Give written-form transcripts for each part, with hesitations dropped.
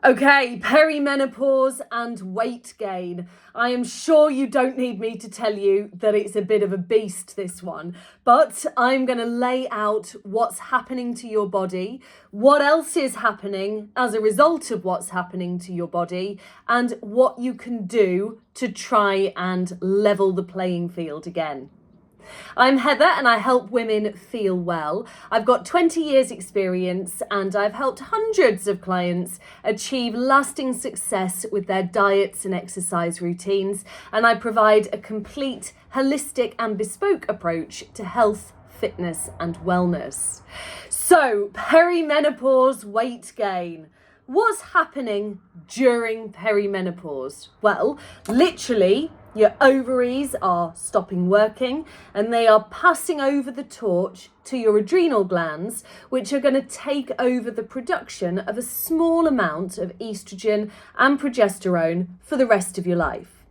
Okay, perimenopause and weight gain. I am sure you don't need me to tell you that it's a bit of a beast, this one, but I'm going to lay out what's happening to your body, what else is happening as a result of what's happening to your body, and what you can do to try and level the playing field again. I'm Heather and I help women feel well. I've got 20 years experience and I've helped hundreds of clients achieve lasting success with their diets and exercise routines, and I provide a complete, holistic and bespoke approach to health, fitness and wellness. So, perimenopause weight gain. What's happening during perimenopause? Well, literally, your ovaries are stopping working and they are passing over the torch to your adrenal glands, which are going to take over the production of a small amount of estrogen and progesterone for the rest of your life.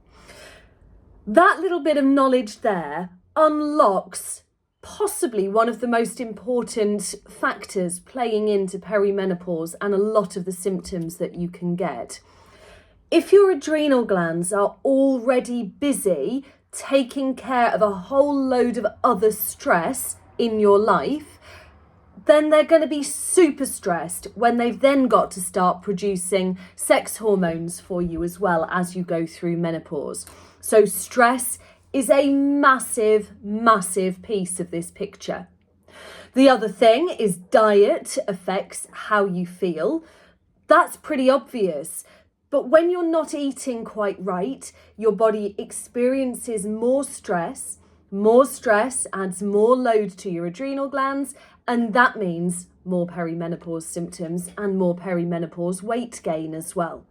That little bit of knowledge there unlocks possibly one of the most important factors playing into perimenopause and a lot of the symptoms that you can get. If your adrenal glands are already busy taking care of a whole load of other stress in your life, then they're going to be super stressed when they've then got to start producing sex hormones for you as well as you go through menopause. So stress is a massive, massive piece of this picture. The other thing is diet affects how you feel. That's pretty obvious. But when you're not eating quite right, your body experiences more stress. More stress adds more load to your adrenal glands, and that means more perimenopause symptoms and more perimenopause weight gain as well.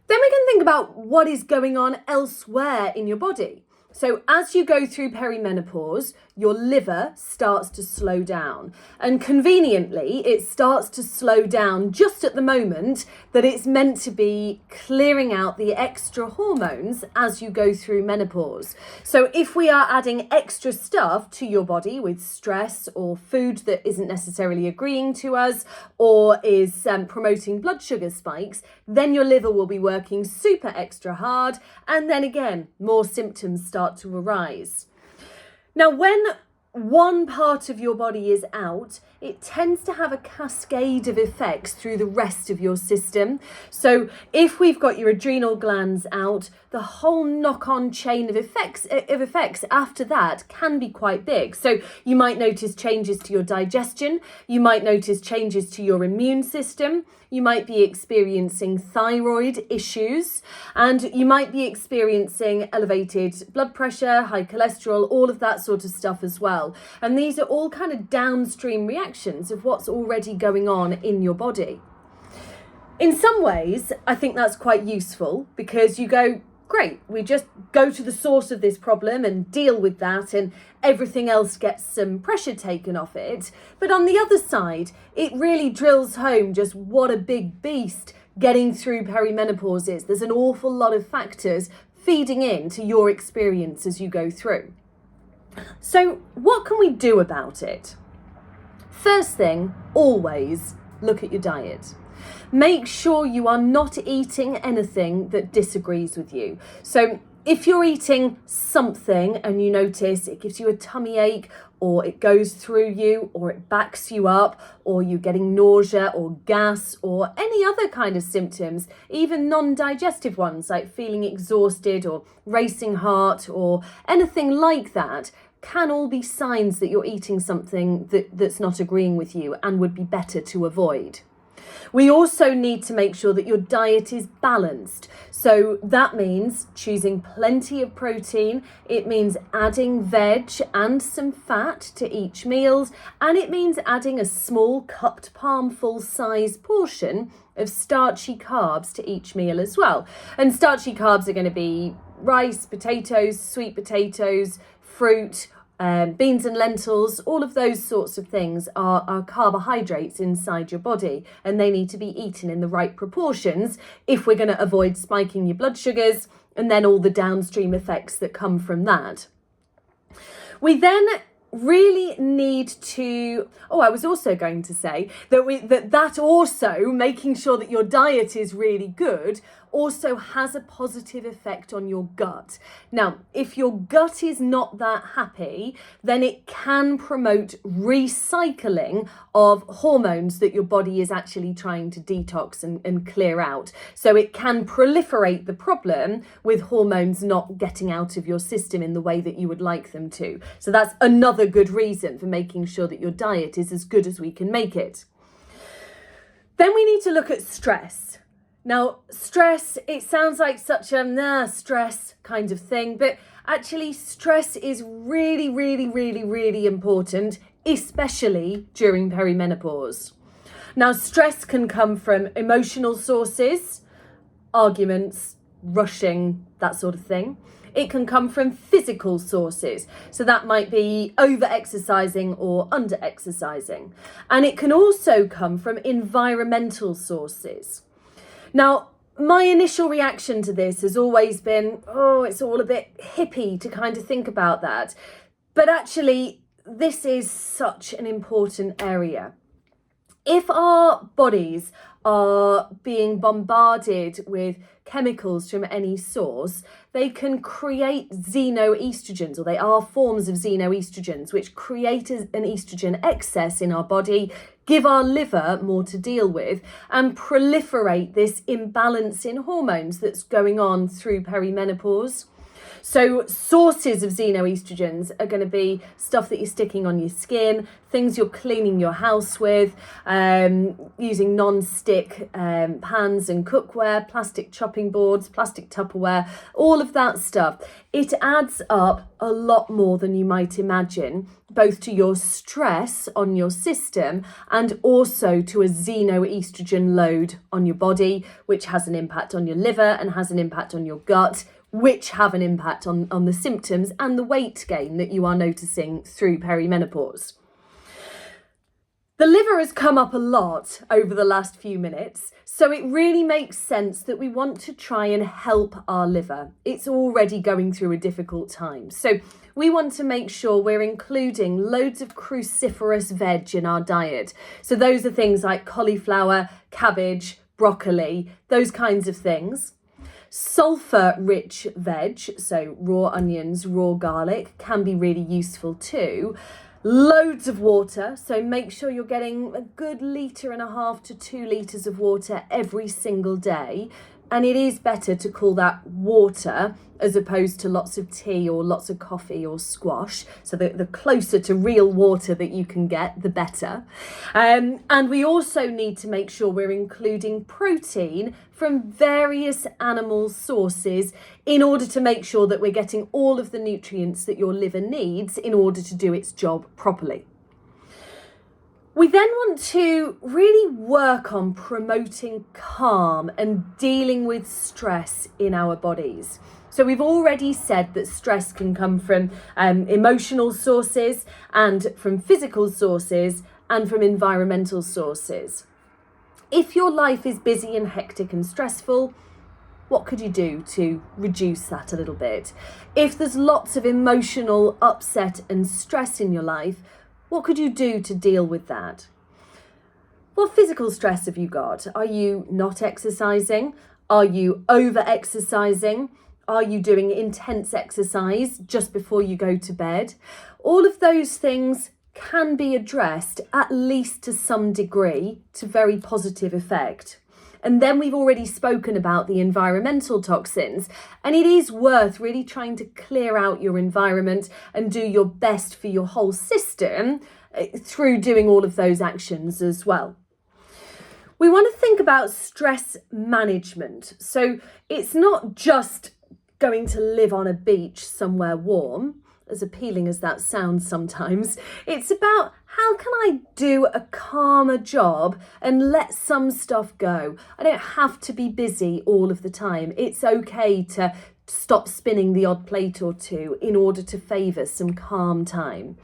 Then we can think about what is going on elsewhere in your body. So as you go through perimenopause, your liver starts to slow down. And conveniently, it starts to slow down just at the moment that it's meant to be clearing out the extra hormones as you go through menopause. So if we are adding extra stuff to your body with stress or food that isn't necessarily agreeing to us or is promoting blood sugar spikes, then your liver will be working super extra hard. And then again, more symptoms start to arise. Now, when one part of your body is out, it tends to have a cascade of effects through the rest of your system. So if we've got your adrenal glands out, the whole knock-on chain of effects after that can be quite big. So you might notice changes to your digestion, you might notice changes to your immune system, you might be experiencing thyroid issues, and you might be experiencing elevated blood pressure, high cholesterol, all of that sort of stuff as well. And these are all kind of downstream reactions of what's already going on in your body. In some ways, I think that's quite useful because you go, great, we just go to the source of this problem and deal with that and everything else gets some pressure taken off it. But on the other side, it really drills home just what a big beast getting through perimenopause is. There's an awful lot of factors feeding into your experience as you go through. So what can we do about it? First thing, always look at your diet. Make sure you are not eating anything that disagrees with you. So if you're eating something and you notice it gives you a tummy ache, or it goes through you, or it backs you up, or you're getting nausea or gas or any other kind of symptoms, even non-digestive ones like feeling exhausted or racing heart or anything like that, can all be signs that you're eating something that's not agreeing with you and would be better to avoid. We also need to make sure that your diet is balanced. So that means choosing plenty of protein. It means adding veg and some fat to each meal. And it means adding a small cupped palmful size portion of starchy carbs to each meal as well. And starchy carbs are going to be rice, potatoes, sweet potatoes, fruit, beans and lentils, all of those sorts of things are carbohydrates inside your body, and they need to be eaten in the right proportions if we're going to avoid spiking your blood sugars and then all the downstream effects that come from that. We then really need to, I was also going to say that also making sure that your diet is really good also has a positive effect on your gut. Now, if your gut is not that happy, then it can promote recycling of hormones that your body is actually trying to detox and clear out. So it can proliferate the problem with hormones not getting out of your system in the way that you would like them to. So that's another good reason for making sure that your diet is as good as we can make it. Then we need to look at stress. Now, stress, it sounds like such a stress kind of thing, but actually stress is really, really, really, really important, especially during perimenopause. Now, stress can come from emotional sources, arguments, rushing, that sort of thing. It can come from physical sources. So that might be over-exercising or under-exercising. And it can also come from environmental sources. Now, my initial reaction to this has always been, it's all a bit hippie to kind of think about that. But actually, this is such an important area. If our bodies are being bombarded with chemicals from any source, they can create xenoestrogens, or they are forms of xenoestrogens, which create an estrogen excess in our body, give our liver more to deal with, and proliferate this imbalance in hormones that's going on through perimenopause. So sources of xenoestrogens are going to be stuff that you're sticking on your skin, things you're cleaning your house with, using non-stick pans and cookware, plastic chopping boards, plastic Tupperware, all of that stuff. It adds up a lot more than you might imagine, both to your stress on your system and also to a xenoestrogen load on your body, which has an impact on your liver and has an impact on your gut, which have an impact on the symptoms and the weight gain that you are noticing through perimenopause. The liver has come up a lot over the last few minutes, so it really makes sense that we want to try and help our liver. It's already going through a difficult time. So we want to make sure we're including loads of cruciferous veg in our diet. So those are things like cauliflower, cabbage, broccoli, those kinds of things. Sulfur-rich veg, so raw onions, raw garlic, can be really useful too. Loads of water, so make sure you're getting a good 1.5 litres to 2 litres of water every single day. And it is better to call that water as opposed to lots of tea or lots of coffee or squash. So the closer to real water that you can get, the better. And we also need to make sure we're including protein from various animal sources in order to make sure that we're getting all of the nutrients that your liver needs in order to do its job properly. We then want to really work on promoting calm and dealing with stress in our bodies. So we've already said that stress can come from emotional sources and from physical sources and from environmental sources. If your life is busy and hectic and stressful, what could you do to reduce that a little bit? If there's lots of emotional upset and stress in your life, what could you do to deal with that? What physical stress have you got? Are you not exercising? Are you over-exercising? Are you doing intense exercise just before you go to bed? All of those things can be addressed, at least to some degree, to very positive effect. And then we've already spoken about the environmental toxins, and it is worth really trying to clear out your environment and do your best for your whole system through doing all of those actions as well. We want to think about stress management. So it's not just going to live on a beach somewhere warm, as appealing as that sounds sometimes. It's about how can I do a calmer job and let some stuff go. I don't have to be busy all of the time. It's okay to stop spinning the odd plate or two in order to favour some calm time.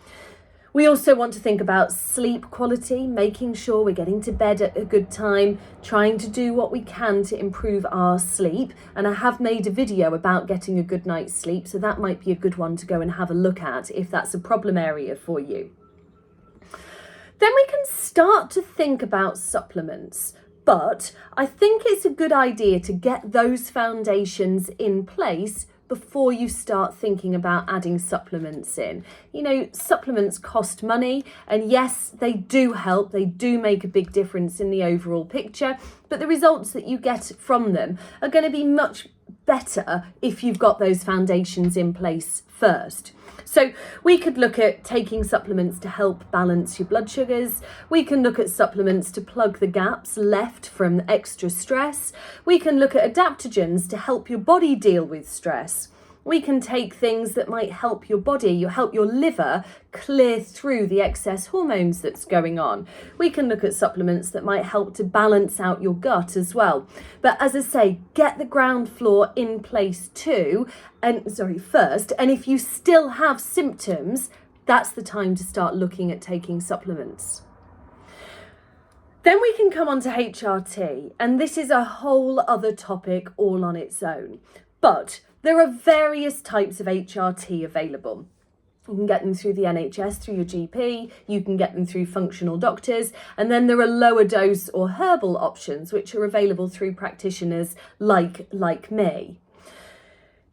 We also want to think about sleep quality, making sure we're getting to bed at a good time, trying to do what we can to improve our sleep. And I have made a video about getting a good night's sleep, so that might be a good one to go and have a look at if that's a problem area for you. Then we can start to think about supplements. But I think it's a good idea to get those foundations in place before you start thinking about adding supplements in. You know, supplements cost money, and yes, they do help, they do make a big difference in the overall picture, but the results that you get from them are going to be much better if you've got those foundations in place first. So we could look at taking supplements to help balance your blood sugars. We can look at supplements to plug the gaps left from extra stress. We can look at adaptogens to help your body deal with stress. We can take things that might help your body, help your liver clear through the excess hormones that's going on. We can look at supplements that might help to balance out your gut as well. But as I say, get the ground floor in place first. And if you still have symptoms, that's the time to start looking at taking supplements. Then we can come on to HRT, and this is a whole other topic all on its own. But there are various types of HRT available. You can get them through the NHS, through your GP, you can get them through functional doctors, and then there are lower dose or herbal options which are available through practitioners like me.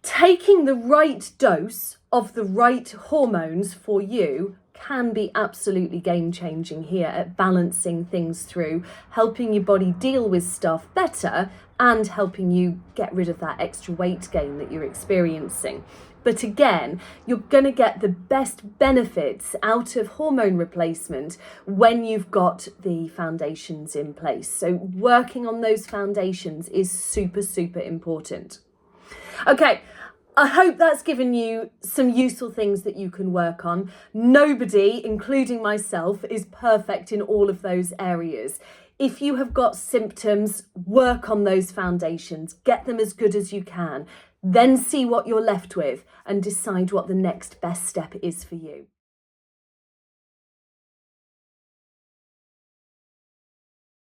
Taking the right dose of the right hormones for you can be absolutely game-changing here at balancing things through, helping your body deal with stuff better and helping you get rid of that extra weight gain that you're experiencing. But again, you're going to get the best benefits out of hormone replacement when you've got the foundations in place. So working on those foundations is super, super important. Okay, I hope that's given you some useful things that you can work on. Nobody, including myself, is perfect in all of those areas. If you have got symptoms, work on those foundations, get them as good as you can, then see what you're left with and decide what the next best step is for you.